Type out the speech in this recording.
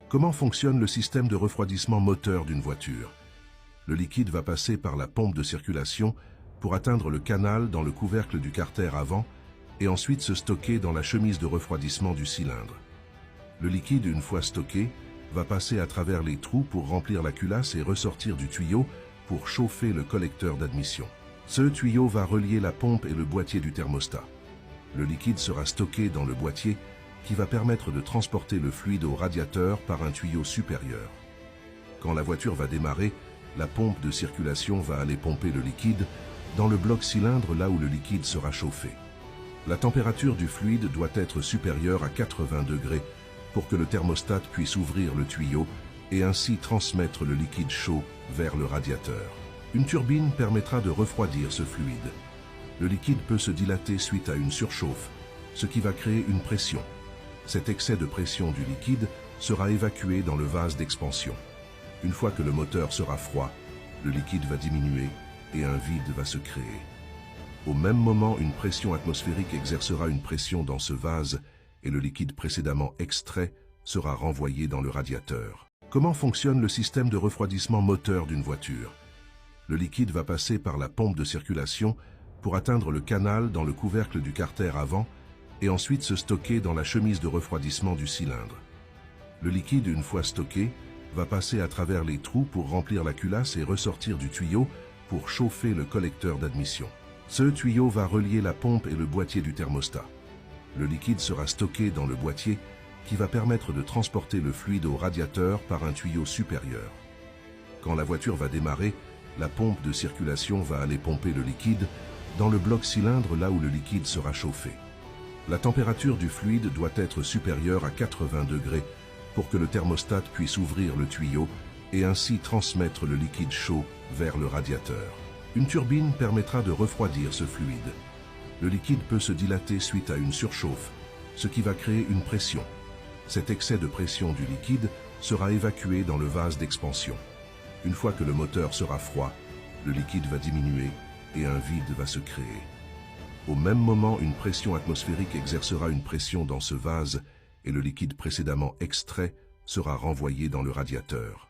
Comment fonctionne le système de refroidissement moteur d'une voiture? Le liquide va passer par la pompe de circulation pour atteindre le canal dans le couvercle du carter avant et ensuite se stocker dans la chemise de refroidissement du cylindre. Le liquide, une fois stocké, va passer à travers les trous pour remplir la culasse et ressortir du tuyau pour chauffer le collecteur d'admission. Ce tuyau va relier la pompe et le boîtier du thermostat. Le liquide sera stocké dans le boîtier qui va permettre de transporter le fluide au radiateur par un tuyau supérieur. Quand la voiture va démarrer, la pompe de circulation va aller pomper le liquide dans le bloc cylindre là où le liquide sera chauffé. La température du fluide doit être supérieure à 80 degrés pour que le thermostat puisse ouvrir le tuyau et ainsi transmettre le liquide chaud vers le radiateur. Une turbine permettra de refroidir ce fluide. Le liquide peut se dilater suite à une surchauffe, ce qui va créer une pression. Cet excès de pression du liquide sera évacué dans le vase d'expansion. Une fois que le moteur sera froid, le liquide va diminuer et un vide va se créer. Au même moment, une pression atmosphérique exercera une pression dans ce vase et le liquide précédemment extrait sera renvoyé dans le radiateur. Comment fonctionne le système de refroidissement moteur d'une voiture? Le liquide va passer par la pompe de circulation pour atteindre le canal dans le couvercle du carter avant et ensuite se stocker dans la chemise de refroidissement du cylindre. Le liquide, une fois stocké, va passer à travers les trous pour remplir la culasse et ressortir du tuyau pour chauffer le collecteur d'admission. Ce tuyau va relier la pompe et le boîtier du thermostat. Le liquide sera stocké dans le boîtier qui va permettre de transporter le fluide au radiateur par un tuyau supérieur. Quand la voiture va démarrer, la pompe de circulation va aller pomper le liquide dans le bloc cylindre là où le liquide sera chauffé. La température du fluide doit être supérieure à 80 degrés pour que le thermostat puisse ouvrir le tuyau et ainsi transmettre le liquide chaud vers le radiateur. Une turbine permettra de refroidir ce fluide. Le liquide peut se dilater suite à une surchauffe, ce qui va créer une pression. Cet excès de pression du liquide sera évacué dans le vase d'expansion. Une fois que le moteur sera froid, le liquide va diminuer et un vide va se créer. Au même moment, une pression atmosphérique exercera une pression dans ce vase et le liquide précédemment extrait sera renvoyé dans le radiateur.